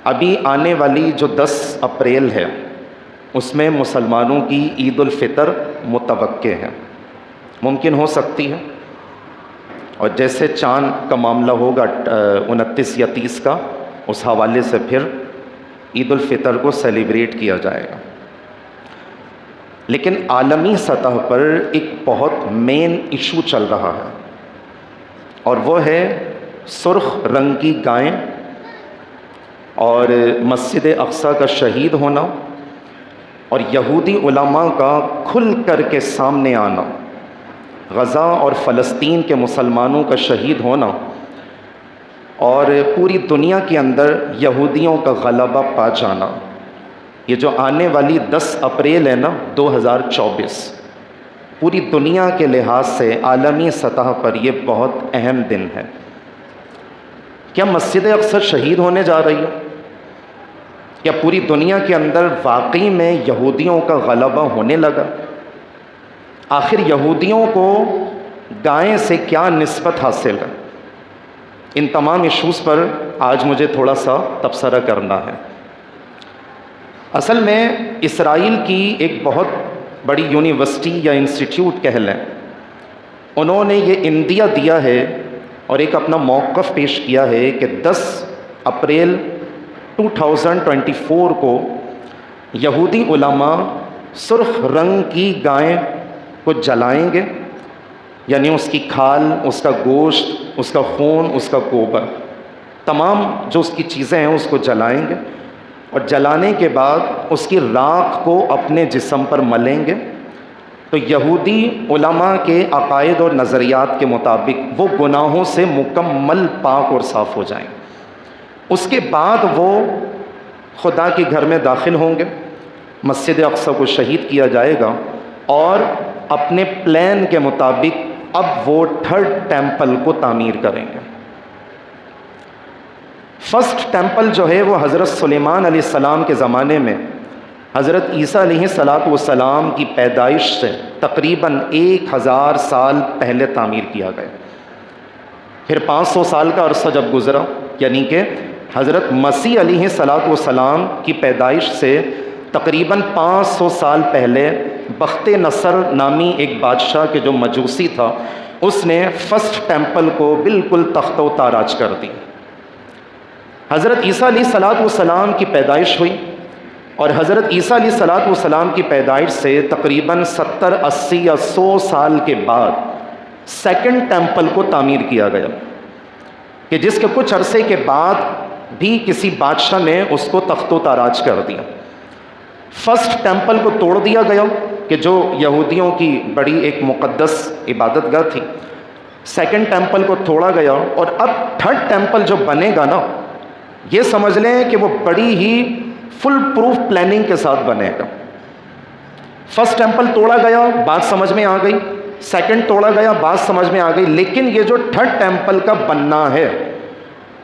ابھی آنے والی جو 10 اپریل ہے اس میں مسلمانوں کی عید الفطر متوقع ہے، ممکن ہو سکتی ہے، اور جیسے چاند کا معاملہ ہوگا 29 یا 30 کا، اس حوالے سے پھر عید الفطر کو سیلیبریٹ کیا جائے گا۔ لیکن عالمی سطح پر ایک بہت مین ایشو چل رہا ہے، اور وہ ہے سرخ رنگ کی گائیں اور مسجد اقصیٰ کا شہید ہونا اور یہودی علماء کا کھل کر کے سامنے آنا، غزہ اور فلسطین کے مسلمانوں کا شہید ہونا، اور پوری دنیا کے اندر یہودیوں کا غلبہ پا جانا۔ یہ جو آنے والی 10 اپریل ہے نا 2024، پوری دنیا کے لحاظ سے عالمی سطح پر یہ بہت اہم دن ہے۔ کیا مسجد اقصیٰ شہید ہونے جا رہی ہے؟ کیا پوری دنیا کے اندر واقعی میں یہودیوں کا غلبہ ہونے لگا؟ آخر یہودیوں کو گائیں سے کیا نسبت حاصل ہے؟ ان تمام ایشوز پر آج مجھے تھوڑا سا تبصرہ کرنا ہے۔ اصل میں اسرائیل کی ایک بہت بڑی یونیورسٹی یا انسٹیٹیوٹ کہہ لیں، انہوں نے یہ اندیہ دیا ہے اور ایک اپنا موقف پیش کیا ہے کہ 10 اپریل 2024 کو یہودی علماء سرخ رنگ کی گائیں کو جلائیں گے، یعنی اس کی کھال، اس کا گوشت، اس کا خون، اس کا گوبر، تمام جو اس کی چیزیں ہیں اس کو جلائیں گے، اور جلانے کے بعد اس کی راکھ کو اپنے جسم پر ملیں گے۔ تو یہودی علماء کے عقائد اور نظریات کے مطابق وہ گناہوں سے مکمل پاک اور صاف ہو جائیں۔ اس کے بعد وہ خدا کے گھر میں داخل ہوں گے، مسجد اقصیٰ کو شہید کیا جائے گا، اور اپنے پلان کے مطابق اب وہ 3rd ٹیمپل کو تعمیر کریں گے۔ فرسٹ ٹیمپل جو ہے وہ حضرت سلیمان علیہ السلام کے زمانے میں حضرت عیسیٰ علیہ السلام کی پیدائش سے تقریباً 1000 سال پہلے تعمیر کیا گیا۔ پھر 500 سال کا عرصہ جب گزرا، یعنی کہ حضرت مسیح علیہ السلام کی پیدائش سے تقریباً 500 سال پہلے بخت نصر نامی ایک بادشاہ کے جو مجوسی تھا، اس نے فرسٹ ٹیمپل کو بالکل تخت و تاراج کر دی۔ حضرت عیسیٰ علیہ السلام کی پیدائش ہوئی، اور حضرت عیسیٰ علیہ السلام کی پیدائش سے تقریباً 70، 80 یا 100 سال کے بعد 2nd ٹیمپل کو تعمیر کیا گیا، کہ جس کے کچھ عرصے کے بعد بھی کسی بادشاہ نے اس کو تخت و تاراج کر دیا۔ فرسٹ ٹیمپل کو توڑ دیا گیا، کہ جو یہودیوں کی بڑی ایک مقدس عبادت گاہ تھی۔ 2nd ٹیمپل کو توڑا گیا، اور اب 3rd ٹیمپل جو بنے گا نا، یہ سمجھ لیں کہ وہ بڑی ہی فل پروف پلاننگ کے ساتھ بنے گا۔ فرسٹ ٹیمپل توڑا گیا، بات سمجھ میں آ گئی، 2nd توڑا گیا، بات سمجھ میں آ گئی، لیکن یہ جو 3rd ٹیمپل کا بننا ہے،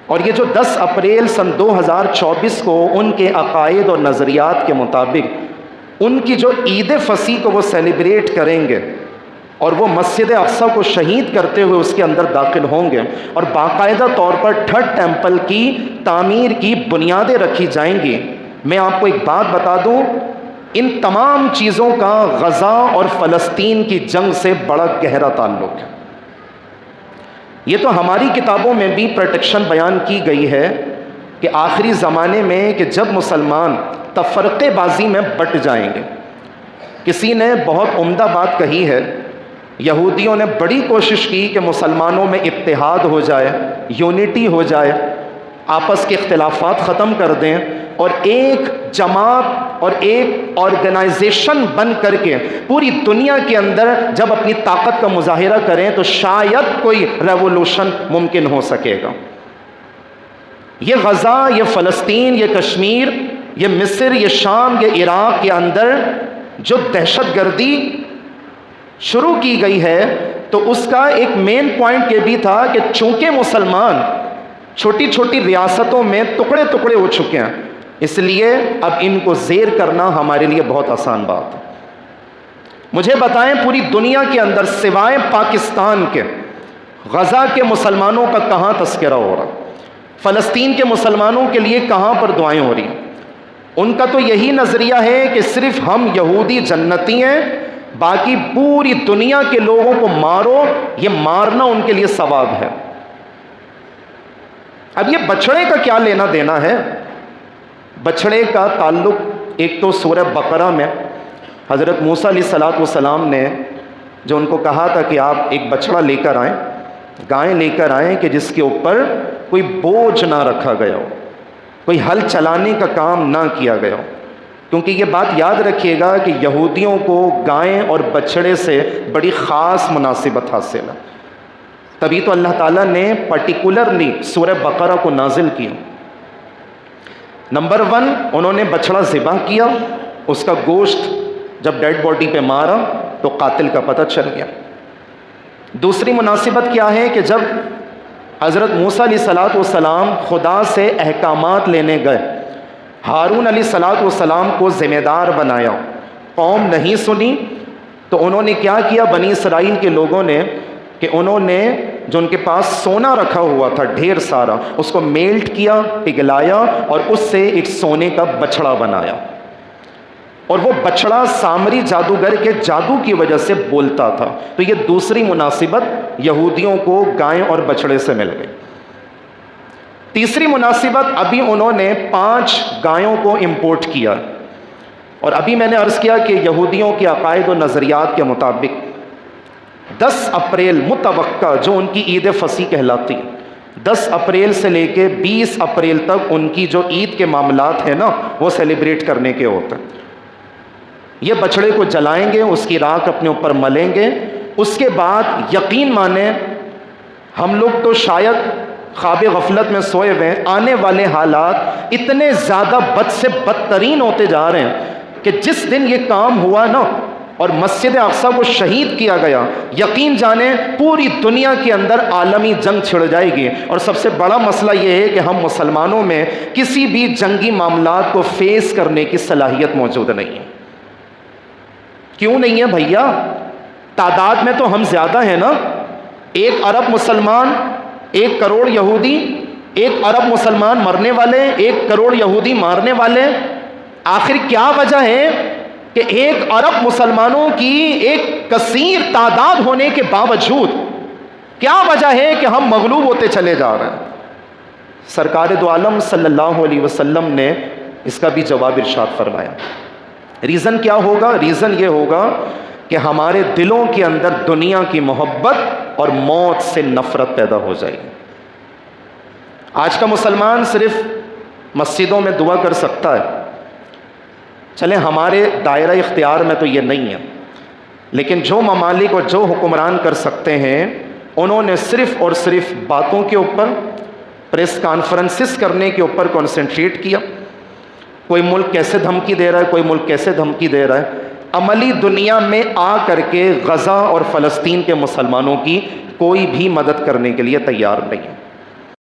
اور یہ جو 10 اپریل سن 2024 کو ان کے عقائد اور نظریات کے مطابق ان کی جو عید فصیح کو وہ سیلیبریٹ کریں گے، اور وہ مسجد اقصیٰ کو شہید کرتے ہوئے اس کے اندر داخل ہوں گے، اور باقاعدہ طور پر 3rd ٹیمپل کی تعمیر کی بنیادیں رکھی جائیں گی۔ میں آپ کو ایک بات بتا دوں، ان تمام چیزوں کا غزہ اور فلسطین کی جنگ سے بڑا گہرا تعلق ہے۔ یہ تو ہماری کتابوں میں بھی پروٹیکشن بیان کی گئی ہے کہ آخری زمانے میں کہ جب مسلمان تفرقے بازی میں بٹ جائیں گے۔ کسی نے بہت عمدہ بات کہی ہے، یہودیوں نے بڑی کوشش کی کہ مسلمانوں میں اتحاد ہو جائے، یونٹی ہو جائے، آپس کے اختلافات ختم کر دیں، اور ایک جماعت اور ایک آرگنائزیشن بن کر کے پوری دنیا کے اندر جب اپنی طاقت کا مظاہرہ کریں تو شاید کوئی ریولوشن ممکن ہو سکے گا۔ یہ غزہ، یہ فلسطین، یہ کشمیر، یہ مصر، یہ شام، یہ عراق کے اندر جو دہشت گردی شروع کی گئی ہے، تو اس کا ایک مین پوائنٹ یہ بھی تھا کہ چونکہ مسلمان چھوٹی چھوٹی ریاستوں میں ٹکڑے ٹکڑے ہو چکے ہیں، اس لیے اب ان کو زیر کرنا ہمارے لیے بہت آسان بات ہے۔ مجھے بتائیں پوری دنیا کے اندر سوائے پاکستان کے غزہ کے مسلمانوں کا کہاں تذکرہ ہو رہا؟ فلسطین کے مسلمانوں کے لیے کہاں پر دعائیں ہو رہی ہیں؟ ان کا تو یہی نظریہ ہے کہ صرف ہم یہودی جنتی ہیں، باقی پوری دنیا کے لوگوں کو مارو، یہ مارنا ان کے لیے ثواب ہے۔ اب یہ بچڑے کا کیا لینا دینا ہے؟ بچڑے کا تعلق ایک تو سورہ بقرہ میں حضرت موسیٰ علیہ السلام نے جو ان کو کہا تھا کہ آپ ایک بچڑا لے کر آئیں، گائیں لے کر آئیں کہ جس کے اوپر کوئی بوجھ نہ رکھا گیا ہو، کوئی ہل چلانے کا کام نہ کیا گیا ہو، کیونکہ یہ بات یاد رکھیے گا کہ یہودیوں کو گائیں اور بچڑے سے بڑی خاص مناسبت حاصل ہے، تبھی تو اللہ تعالیٰ نے پرٹیکولرلی سورہ بقرہ کو نازل کیا۔ نمبر 1، انہوں نے بچڑا ذبح کیا، اس کا گوشت جب ڈیڈ باڈی پہ مارا تو قاتل کا پتہ چل گیا۔ دوسری مناسبت کیا ہے کہ جب حضرت موسیٰ علیہ السلام خدا سے احکامات لینے گئے، ہارون علیہ السلام کو ذمہ دار بنایا، قوم نہیں سنی تو انہوں نے کیا کیا؟ بنی اسرائیل کے لوگوں نے کہ انہوں نے جو ان کے پاس سونا رکھا ہوا تھا ڈھیر سارا، اس کو میلٹ کیا، پگھلایا اور اس سے ایک سونے کا بچڑا بنایا، اور وہ بچڑا سامری جادوگر کے جادو کی وجہ سے بولتا تھا۔ تو یہ دوسری مناسبت یہودیوں کو گائیں اور بچڑے سے مل گئی۔ تیسری مناسبت، ابھی انہوں نے 5 گایوں کو امپورٹ کیا، اور ابھی میں نے عرض کیا کہ یہودیوں کے عقائد و نظریات کے مطابق 10 اپریل متوقع جو ان کی عید فصیح کہلاتی، 10 اپریل سے لے کے 20 اپریل تک ان کی جو عید کے معاملات ہیں نا وہ سیلیبریٹ کرنے کے ہوتے ہیں۔ یہ بچڑے کو جلائیں گے، اس کی راکھ اپنے اوپر ملیں گے، اس کے بعد یقین مانیں ہم لوگ تو شاید خواب غفلت میں سوئے ہوئے، آنے والے حالات اتنے زیادہ بد سے بدترین ہوتے جا رہے ہیں کہ جس دن یہ کام ہوا نا اور مسجد اقصیٰ کو شہید کیا گیا، یقین جانیں پوری دنیا کے اندر عالمی جنگ چھڑ جائے گی، اور سب سے بڑا مسئلہ یہ ہے کہ ہم مسلمانوں میں کسی بھی جنگی معاملات کو فیس کرنے کی صلاحیت موجود نہیں ہے۔ کیوں نہیں ہے بھیا؟ تعداد میں تو ہم زیادہ ہیں نا، 1 ارب مسلمان، 1 کروڑ یہودی، 1 ارب مسلمان مرنے والے، 1 کروڑ یہودی مارنے والے، آخر کیا وجہ ہے کہ 1 ارب مسلمانوں کی ایک کثیر تعداد ہونے کے باوجود کیا وجہ ہے کہ ہم مغلوب ہوتے چلے جا رہے ہیں؟ سرکار دو عالم صلی اللہ علیہ وسلم نے اس کا بھی جواب ارشاد فرمایا۔ ریزن کیا ہوگا؟ ریزن یہ ہوگا کہ ہمارے دلوں کے اندر دنیا کی محبت اور موت سے نفرت پیدا ہو جائے گی۔ آج کا مسلمان صرف مسجدوں میں دعا کر سکتا ہے، چلیں ہمارے دائرہ اختیار میں تو یہ نہیں ہے، لیکن جو ممالک اور جو حکمران کر سکتے ہیں انہوں نے صرف اور صرف باتوں کے اوپر، پریس کانفرنسز کرنے کے اوپر کنسنٹریٹ کیا۔ کوئی ملک کیسے دھمکی دے رہا ہے، کوئی ملک کیسے دھمکی دے رہا ہے، عملی دنیا میں آ کر کے غزہ اور فلسطین کے مسلمانوں کی کوئی بھی مدد کرنے کے لیے تیار نہیں ہے۔